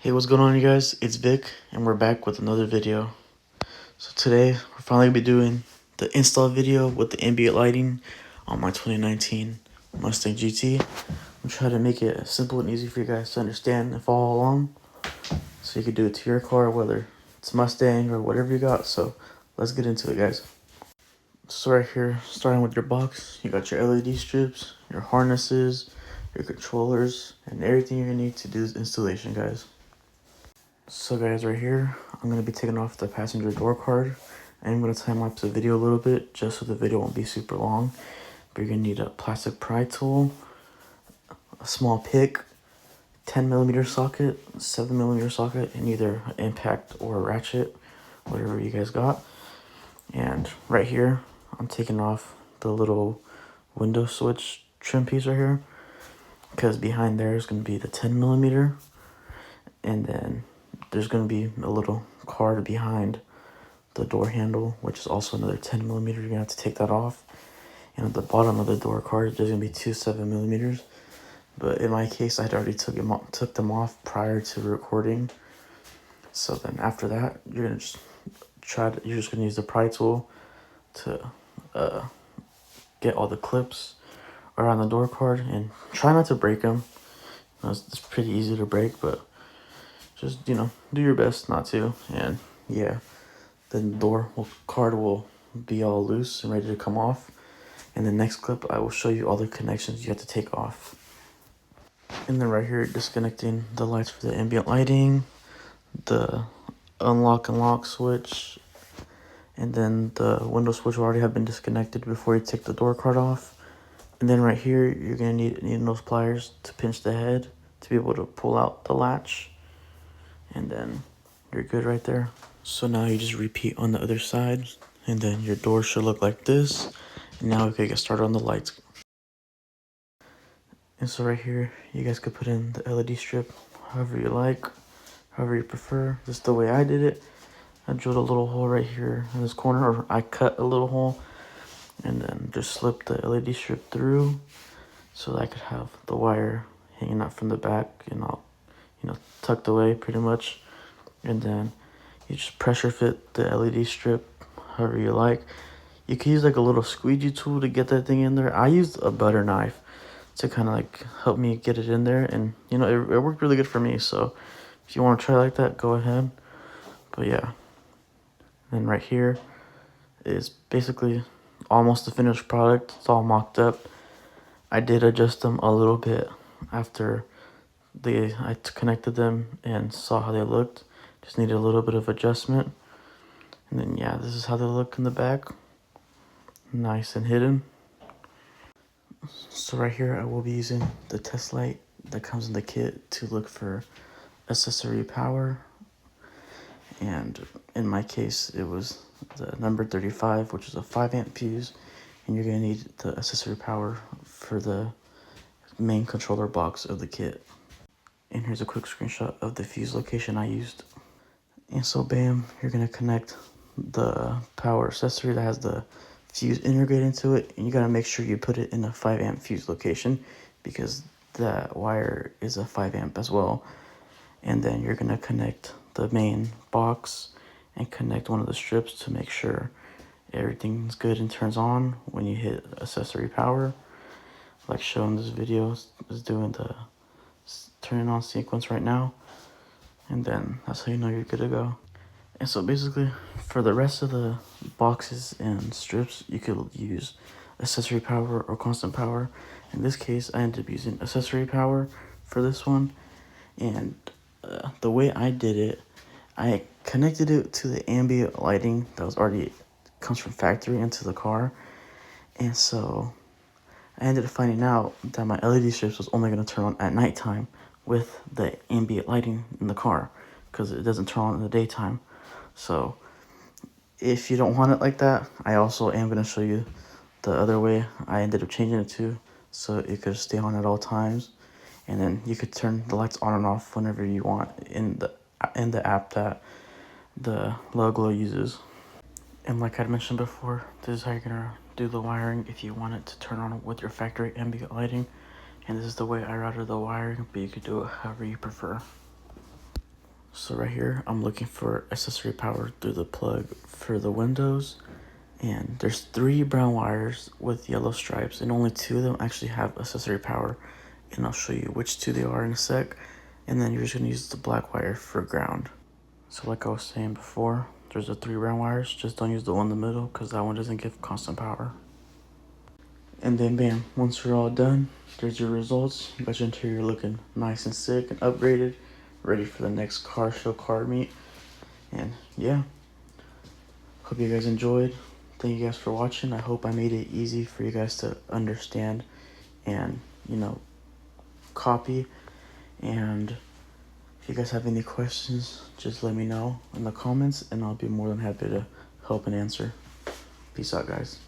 Hey, what's going on, you guys? It's Vic, and we're back with another video. So today, we're finally gonna be doing the install video with the ambient lighting on my 2019 Mustang GT. I'm trying to make it simple and easy for you guys to understand and follow along, so you can do it to your car, whether it's Mustang or whatever you got. So let's get into it, guys. So right here, starting with your box, you got your LED strips, your harnesses, your controllers, and everything you're gonna need to do this installation, guys. So guys, right here, I'm going to be taking off the passenger door card. I'm going to time-lapse the video a little bit, just so the video won't be super long. But you're going to need a plastic pry tool, a small pick, 10mm socket, 7mm socket, and either an impact or a ratchet, whatever you guys got. And right here, I'm taking off the little window switch trim piece right here, because behind there is going to be the 10mm, and then there's going to be a little card behind the door handle, which is also another 10mm. You're going to have to take that off. And at the bottom of the door card, there's going to be two 7mm. But in my case, I'd already took them off prior to recording. So then after that, you're going to just you're just going to use the pry tool to get all the clips around the door card, and try not to break them. It's pretty easy to break, but just, do your best not to. And yeah, the card will be all loose and ready to come off. In the next clip, I will show you all the connections you have to take off. And then right here, disconnecting the lights for the ambient lighting, the unlock and lock switch, and then the window switch will already have been disconnected before you take the door card off. And then right here, you're gonna need those pliers to pinch the head to be able to pull out the latch. And then you're good right there. So now you just repeat on the other side, and then your door should look like this. And now we can get started on the lights. And so right here, you guys could put in the LED strip however you like, however you prefer. This is the way I did it. I drilled a little hole right here in this corner, or I cut a little hole, and then just slipped the LED strip through so that I could have the wire hanging out from the back and all, tucked away pretty much. And then you just pressure fit the LED strip however you like. You can use like a little squeegee tool to get that thing in there. I used a butter knife to kind of like help me get it in there, and it worked really good for me. So if you want to try like that, go ahead. But yeah, and right here is basically almost the finished product. It's all mocked up. I did adjust them a little bit after I connected them and saw how they looked. Just needed a little bit of adjustment. And then yeah, this is how they look in the back. Nice and hidden. So right here, I will be using the test light that comes in the kit to look for accessory power. And in my case, it was the number 35, which is a 5-amp fuse. And you're going to need the accessory power for the main controller box of the kit. And here's a quick screenshot of the fuse location I used. And so bam, you're going to connect the power accessory that has the fuse integrated into it, and you got to make sure you put it in a 5-amp fuse location, because that wire is a 5-amp as well. And then you're going to connect the main box and connect one of the strips to make sure everything's good and turns on when you hit accessory power, like shown in this video is doing the turning on sequence right now. And then that's how you know you're good to go. And so basically, for the rest of the boxes and strips, you could use accessory power or constant power. In this case, I ended up using accessory power for this one. And the way I did it, I connected it to the ambient lighting that was already comes from factory into the car. And so I ended up finding out that my LED strips was only going to turn on at nighttime with the ambient lighting in the car, because it doesn't turn on in the daytime. So if you don't want it like that, I also am going to show you the other way I ended up changing it to, so it could stay on at all times. And then you could turn the lights on and off whenever you want in the app that the Lowglow uses. And like I mentioned before, this is how you're going to do the wiring if you want it to turn on with your factory ambient lighting. And this is the way I routed the wiring, but you could do it however you prefer. So right here, I'm looking for accessory power through the plug for the windows. And there's 3 brown wires with yellow stripes, and only 2 of them actually have accessory power. And I'll show you which 2 they are in a sec. And then you're just gonna use the black wire for ground. So like I was saying before, there's the 3 brown wires. Just don't use the one in the middle because that one doesn't give constant power. And then bam, once you're all done, there's your results. You got your interior looking nice and sick and upgraded, ready for the next car show car meet. And yeah, hope you guys enjoyed. Thank you guys for watching. I hope I made it easy for you guys to understand and, you know, copy. And if you guys have any questions, just let me know in the comments and I'll be more than happy to help and answer. Peace out, guys.